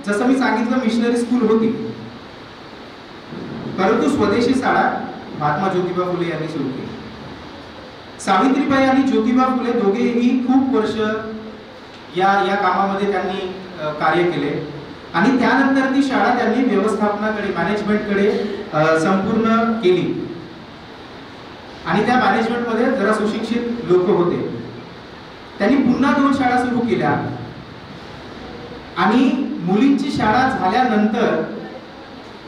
जसं मी सांगितलं missionary school होती, परंतु स्वदेशी शाळा महात्मा ज्योतिबा फुले यांनी सुरू केली. सावित्रीबाई आणि ज्योतिबा फुले दोघेही खूप वर्ष या कामामध्ये त्यांनी कार्य केले आणि त्यानंतर ती शाळा त्यांनी व्यवस्थापनाकडे, मॅनेजमेंटकडे संपूर्ण केली आणि त्या मॅनेजमेंटमध्ये जरा सुशिक्षित लोक होते. त्यांनी पुन्हा 2 शाळा सुरू केल्या आणि मुलींची शाळा झाल्यानंतर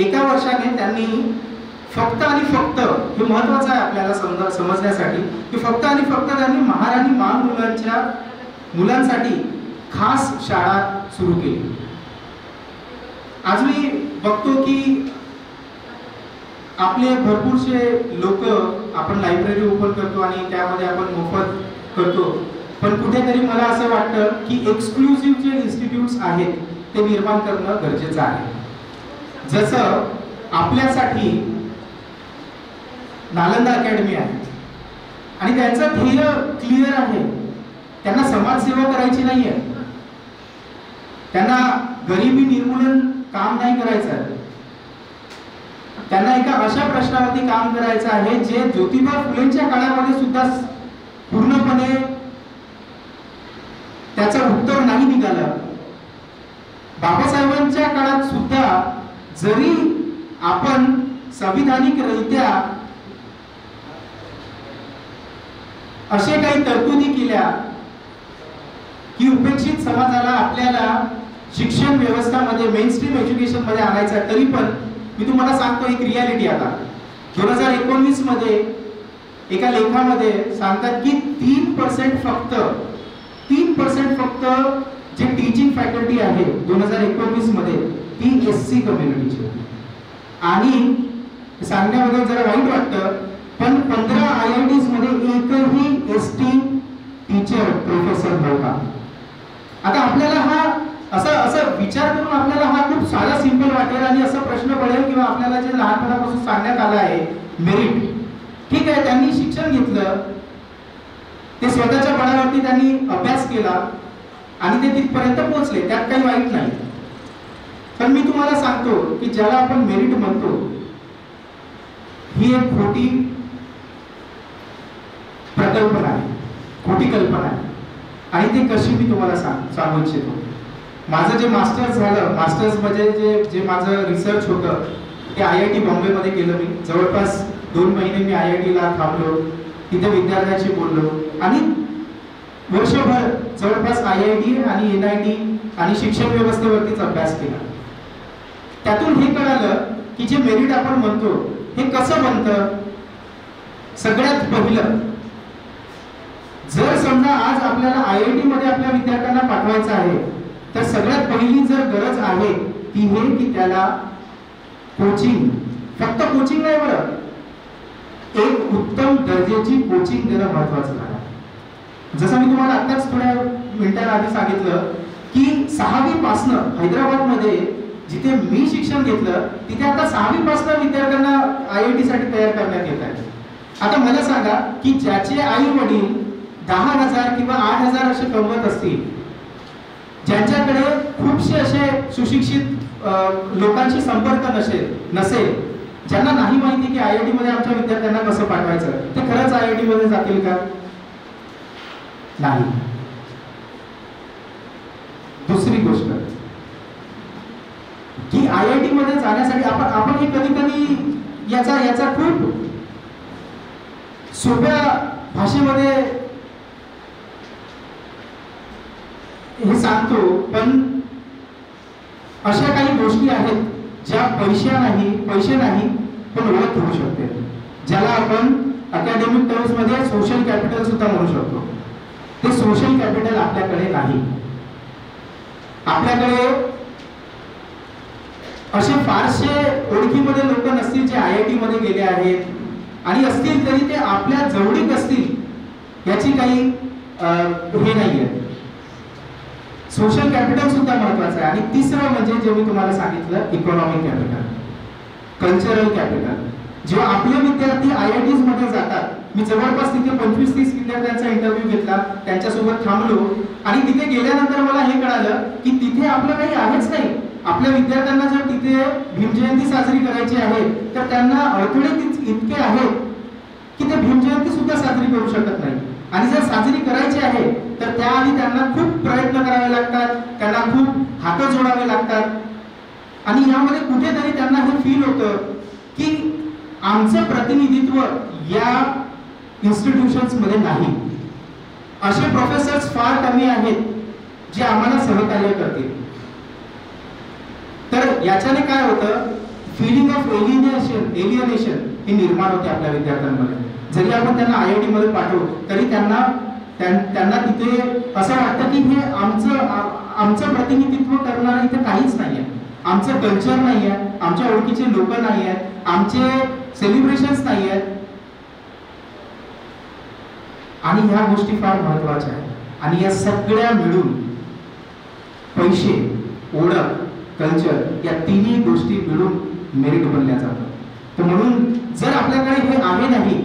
एका वर्षाने त्यांनी फक्त आणि फक्त, हे महत्वाचं आहे आपल्याला समजण्यासाठी, की फक्त आणि फक्त त्यांनी महाराणी मा मुलांसाठी खास शाळा सुरू केली. आज मी बघतो की आपले भरपूरसे लोक, आपण लायब्ररी ओपन करतो आणि त्यामध्ये आपण मोफत करतो, पण कुठेतरी मला असं वाटतं की एक्सक्लुसिव्ह जे इन्स्टिट्यूट्स आहेत ते निर्माण करणं गरजेचं आहे. जसं आपल्यासाठी नालंदा अकॅडमी आहे आणि त्यांचं ध्येय क्लिअर आहे, त्यांना समाजसेवा करायची नाही आहे, त्यांना गरिबी निर्मूलन काम नाही करायचं आहे, त्यांना एका अशा प्रश्नावरती काम करायचं आहे जे ज्योतिबा फुलेंच्या काळामध्ये सुद्धा पूर्णपणे त्याचं उत्तर नाही निघालं. बाबासाहेबांच्या काळात सुद्धा जरी आपण संविधानिकरित्या असे काही तरतुदी केल्या की उपेक्षित समाजाला आपल्याला शिक्षण व्यवस्थामध्ये, मेनस्ट्रीम एज्युकेशन मध्ये आणायचं आहे, तरी पण मी तुम्हाला सांगतो एक रियालिटी. आता 2019 मध्ये एका लेखामध्ये सांगतात की 3% फक्त जे टीचिंग फॅकल्टी आहे 2019 मध्ये ती SC कम्युनिटीची, आणि सांगण्यामध्ये जरा वाईट वाटतं पण 15 IITs मध्ये एकही ST टीचर प्रोफेसर नव्हता. आता आपल्याला हा असं विचार करून आपल्याला हा खूप साधा सिंपल वाटेल आणि असं प्रश्न पडेल किंवा आपल्याला जे लहानपणापासून सांगण्यात आलं आहे मेरिट, ठीक आहे, त्यांनी शिक्षण घेतलं, ते स्वतःच्या बळावरती त्यांनी अभ्यास केला आणि ते तिथपर्यंत पोहोचले, त्यात काही वाईट नाही. पण मी तुम्हाला सांगतो की ज्याला आपण मेरिट म्हणतो ही एक खोटी प्रकल्पना आहे, खोटी कल्पना आहे आणि ते कशी मी तुम्हाला सांगू इच्छितो. माझं जे मास्टर्स झालं, मास्टर्स म्हणजे जे माझं रिसर्च होतं ते IIT बॉम्बे मध्ये केलं. मी जवळपास 2 महिने मी IIT ला थांबलो, तिथे विद्यार्थ्यांशी बोललो आणि वर्षभर जवळपास IIT आणि NIT आणि शिक्षण व्यवस्थेवरतीच अभ्यास केला. त्यातून हे कळालं की जे मेरिट आपण म्हणतो हे कसं बनतं. सगळ्यात पहिलं, जर समजा आज आपल्याला IIT मध्ये आपल्या विद्यार्थ्यांना पाठवायचं आहे तर सगळ्यात पहिली जर गरज आहे ती हे की त्याला कोचिंग, फक्त कोचिंग नाही बरं, एक उत्तम दर्जाची कोचिंग देणं महत्वाचं आहे. जसं मी तुम्हाला आताच थोड्या मिनिटांआधी सांगितलं की 6वी पासनं हैदराबादमध्ये जिथे मी शिक्षण घेतलं तिथे आता 6वी पासनं विद्यार्थ्यांना IIT साठी तयार करण्यात येत आहे. आता मला सांगा की ज्याचे आई वडील 10,000 किंवा 8,000 असे कमवत असतील, ज्यांच्याकडे खूपसे असे सुशिक्षित लोकांशी संपर्क नसेल, ज्यांना नाही माहिती की IIT मध्ये आमच्या विद्यार्थ्यांना कसं पाठवायचं, ते खरंच IIT मध्ये जातील का? नाही. दुसरी गोष्ट की IIT मध्ये जाण्यासाठी आपण हे कधी याचा खूप सोप्या भाषेमध्ये हे सांगतो, पण अशा काही गोष्टी आहेत ज्या पैसे नाही पण ओळख होऊ शकते, ज्याला आपण अकॅडमिक टर्म्स मध्ये सोशल कॅपिटल सुद्धा म्हणू शकतो. ते सोशल कॅपिटल आपल्याकडे नाही. आपल्याकडे असे फारसे ओळखीमध्ये लोक नसतील जे IIT मध्ये गेले आहेत, आणि असतील तरी ते आपल्या जवळीक असतील याची काही हे नाहीये. सोशल कॅपिटल सुद्धा महत्वाचं आहे. आणि तिसरं म्हणजे जे मी तुम्हाला सांगितलं, इकॉनॉमिक कॅपिटल, कल्चरल कॅपिटल. जेव्हा आपले विद्यार्थी IITs मध्ये जातात, मी जवळपास तिथे 25-30 विद्यार्थ्यांचा इंटरव्ह्यू घेतला, त्यांच्यासोबत थांबलो आणि तिथे गेल्यानंतर मला हे कळालं की तिथे आपलं काही आहेच नाही. आपल्या विद्यार्थ्यांना जर तिथे भीमजयंती साजरी करायची आहे तर त्यांना अडथळे इतके आहेत की ते भीमजयंती सुद्धा साजरी करू शकत नाही. आणि जर साजरी करायची आहे तर त्याआधी त्यांना खूप प्रयत्न करावे लागतात, त्यांना खूप हात जोडावे लागतात. आणि यामध्ये कुठेतरी त्यांना हे फील होतं की आमचं प्रतिनिधित्व या इन्स्टिट्यूशन्स मध्ये नाही. असे प्रोफेसर्स फार कमी आहेत जे आम्हाला सहकार्य करतील. तर याच्याने काय होतं, फिलिंग ऑफ एलियनेशन हे निर्माण होते आपल्या विद्यार्थ्यांमध्ये. जरी आपण त्यांना IIT मध्ये पाठवू तरी त्यांना तिथे असं वाटतं की हे आमचं प्रतिनिधित्व करणारं इथे काहीच नाहीये, आमचं कल्चर नाहीये, आमच्या ओळखीचे लोक नाही आहेत, आमचे सेलिब्रेशन्स नाही आहेत. आणि ह्या गोष्टी फार महत्वाच्या आहेत. आणि या सगळ्या मिळून पैसे, ओळख, कल्चर या तिन्ही गोष्टी मिळून मेरिट बनल्या जातात. तर म्हणून जर आपल्याकडे हे आहे नाही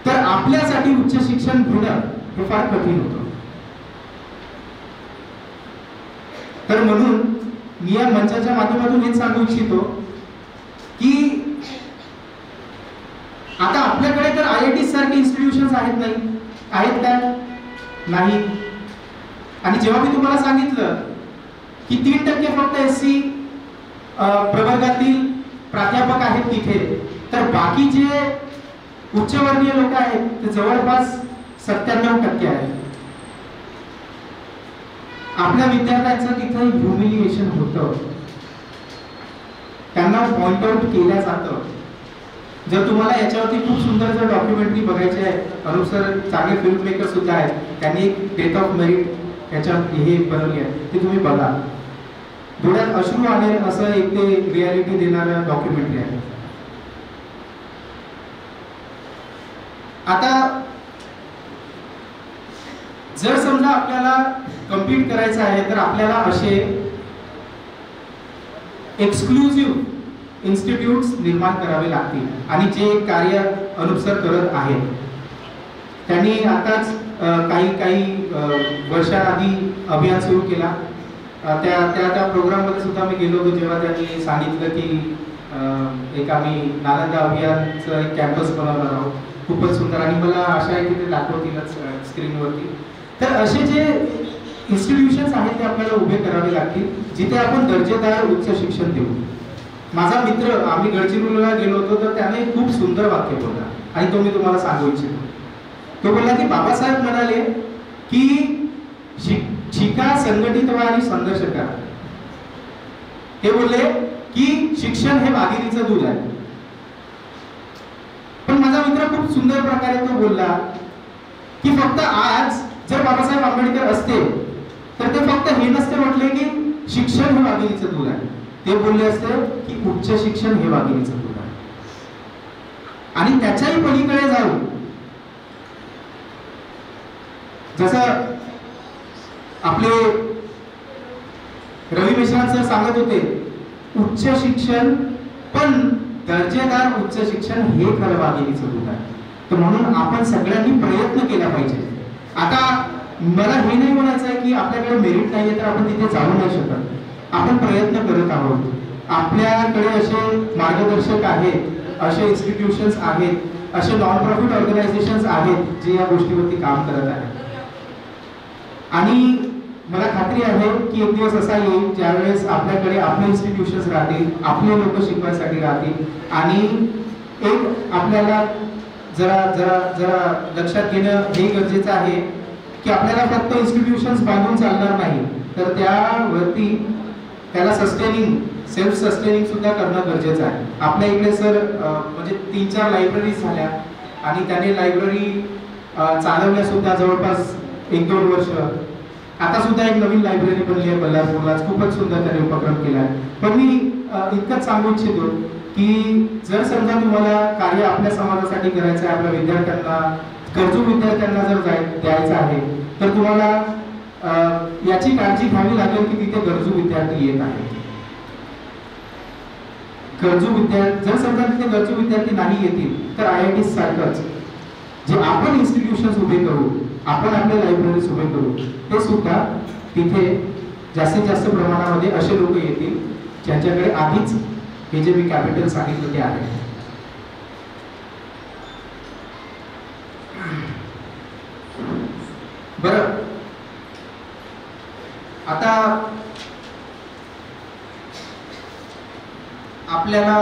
तर आपल्यासाठी उच्च शिक्षण घेणं हे फार कठीण होतं. तर म्हणून मी या मंचाच्या माध्यमातून हेच सांगू इच्छितो की आता आपल्याकडे तर IIT सारखे इन्स्टिट्यूशन्स आहेत काय? नाही. आणि जेव्हा मी तुम्हाला सांगितलं की 3% फक्त SC प्रवर्गातील प्राध्यापक आहेत तिथे, तर बाकी जे उच्चवर्णीय लोक आहेत ते जवळपास 97% आहेत. आपल्या विद्यार्थ्यांचं तिथे ह्युमिलिएशन होतं, त्यांना पॉइंट आउट केलं जातं. जर तुम्हाला याच्यावरती खूप सुंदर जर डॉक्युमेंटरी बघायची आहे, अनुप सर चांगले फिल्म मेकर सुद्धा आहेत, त्यांनी एक डेथ ऑफ मेरिट याच्यात हे बनवली आहे, ते तुम्ही बघा. डोळ्यात अश्रू आले असं एक ते रियालिटी देणारं डॉक्युमेंटरी आहे. आता जर समजा आपल्याला कम्पीट करायचं आहे तर आपल्याला असे एक्सक्लुझिव्ह इन्स्टिट्यूट्स निर्माण करावे लागतील. आणि जे कार्य अनुप सर करत आहेत, त्यांनी आताच काही वर्षांआधी अभियान सुरू केला. त्या प्रोग्राम मध्ये सुद्धा मी गेलो होतो जेव्हा त्यांनी सांगितलं की एक आम्ही नालंदा अभियानचं एक कॅम्पस बनवणार आहोत. खूपच सुंदर. आणि मला आशा आहे की ते दाखवतीलच स्क्रीनवरती. तर असे जे इन्स्टिट्यूशन्स आहेत ते आपल्याला उभे करावे लागतील जिथे आपण दर्जेदार उच्च शिक्षण देऊ. माझा मित्र, आम्ही गडचिरोलीला गेलो होतो तर त्याने खूप सुंदर वाक्य बोलला आणि तो मी तुम्हाला सांगू इच्छितो. तो बोलला की बाबासाहेब म्हणाले की शिका, संघटित व्हा आणि संघर्ष करा. ते बोलले की शिक्षण हे वाघिणीचं दूध आहे. पण माझा मित्र खूप सुंदर प्रकारे तो बोलला की फक्त आज जर बाबासाहेब आंबेडकर असते तर ते फक्त हे नसते म्हटले की शिक्षण हे वाघिणीचं दूध आहे, ते बोलले असते की उच्च शिक्षण हे वाघिणीचं दूध आहे. आणि त्याच्याही पलीकडे जाऊन जसं आपले रवी मिश्रा सर सांगत होते, उच्च शिक्षण पण दर्जेदार उच्च शिक्षण हे खरं वाघिणीचं दूध आहे. तर म्हणून आपण सगळ्यांनी प्रयत्न केला पाहिजे. आता मला हे नाही म्हणायचं आहे की आपल्याकडे मेरिट नाहीये तर आपण तिथे जाऊ नाही शकत. आपण प्रयत्न करत आहोत. आपल्याकडे असे मार्गदर्शक आहेत, असे इन्स्टिट्यूशन्स आहेत, असे नॉन प्रॉफिट ऑर्गनायझेशन्स आहेत जे या गोष्टीवरती काम करत आहेत. आणि मला खात्री आहे की एक दिवस असा येईल ज्यावेळेस आपल्याकडे आपले इन्स्टिट्यूशन्स राहतील, आपले लोक शिकवायसाठी राहतील. आणि एक आपल्याला जरा जरा जरा लक्षात घेणं हे गरजेचं आहे की आपल्याला फक्त इन्स्टिट्यूशन्स बांधून चालणार नाही, तर त्यावरती त्याला सेल्फ सस्टेनिंग सुद्धा करणं गरजेचं आहे. आपल्या इकडे सर म्हणजे 3-4 लायब्ररीज झाल्या आणि त्याने लायब्ररी चालवल्या सुद्धा जवळपास 1-2 वर्ष. आता सुद्धा एक नवीन लायब्ररी बनली आहे बल्लारपूरला, खूपच सुंदर त्याने उपक्रम केला आहे. पण मी इतकंच सांगू इच्छितो की जर समजा तुम्हाला कार्य आपल्या समाजासाठी करायचं आहे, आपल्या विद्यार्थ्यांना, गरजू विद्यार्थ्यांना जर द्यायचं आहे तर तुम्हाला याची काळजी घ्यावी लागेल की तिथे गरजू विद्यार्थी येत आहेत. जर समजा तिथे गरजू विद्यार्थी नाही येतील तर IIT सारखंच जे आपण इन्स्टिट्यूशन्स उभे करू, आपण आपल्या लायब्ररीज उभे करू, ते सुद्धा तिथे जास्तीत जास्त प्रमाणामध्ये असे लोक येतील ज्यांच्याकडे आधीच हे जे मी कॅपिटल सांगितलं ते आहे. बरं, आता आपल्याला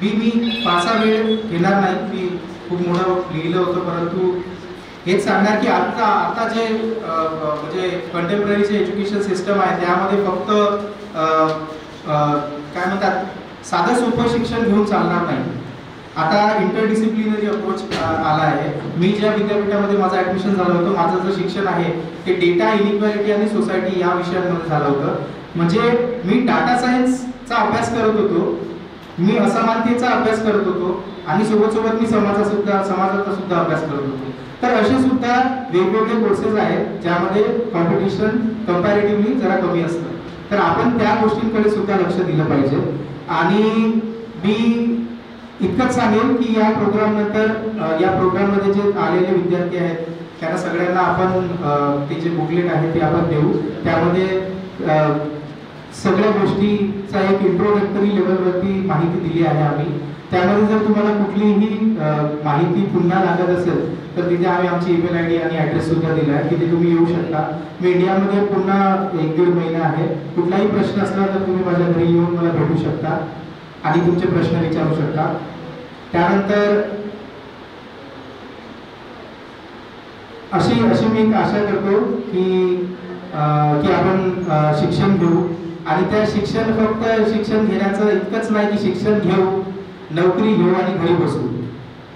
मी फारसा वेळ घेणार नाही, मी खूप मोठं लिहिलं होतं, परंतु हेच सांगणार की आता जे म्हणजे कंटेम्पररी जे एज्युकेशन सिस्टम आहे त्यामध्ये फक्त काय म्हणतात साधं सोपं शिक्षण घेऊन चालणार नाही. आता इंटरडिसिप्लिनरी अप्रोच आला आहे. मी ज्या विद्यापीठामध्ये माझं ॲडमिशन झालं होतं, माझं जे शिक्षण आहे ते डेटा इनइक्वॅलिटी आणि सोसायटी या विषयांमध्ये झालं होतं. म्हणजे मी डाटा सायन्सचा अभ्यास करत होतो, मी असमानतेचा अभ्यास करत होतो आणि सोबत मी समाजाचा सुद्धा अभ्यास करत होतो. तर असे सुद्धा वेगवेगळे कोर्सेस आहेत ज्यामध्ये कॉम्पिटिशन कंपॅरेटिव्हली जरा कमी असतं. तर आपण त्या गोष्टींकडे सुद्धा लक्ष दिलं पाहिजे. आणि मी इतकंच सांगेन की या प्रोग्रामनंतर या प्रोग्राममध्ये जे आलेले विद्यार्थी आहेत त्यांना सगळ्यांना आपण ते जे बुकलेट आहे ते आपण देऊ. त्यामध्ये सगळ्या गोष्टीचा एक इंट्रोडक्टरी लेवलवरती माहिती दिली आहे आम्ही. त्यामध्ये जर तुम्हाला कुठलीही माहिती पुन्हा लागत असेल तर तिथे आम्ही आमची ईमेल आय डी आणि ॲड्रेस सुद्धा दिला आहे, तिथे तुम्ही येऊ शकता. मी इंडियामध्ये पुन्हा 1-1.5 महिना आहे. कुठलाही प्रश्न असला तर तुम्ही माझ्या घरी येऊन मला भेटू शकता आणि तुमचे प्रश्न विचारू शकता. त्यानंतर अशी मी आशा करतो की आपण शिक्षण घेऊ आणि त्या शिक्षण घेण्याचं इतकंच नाही की शिक्षण घेऊ, नोकरी घेऊ आणि घरी बसू.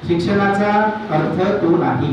शिक्षणाचा अर्थ तो नाही.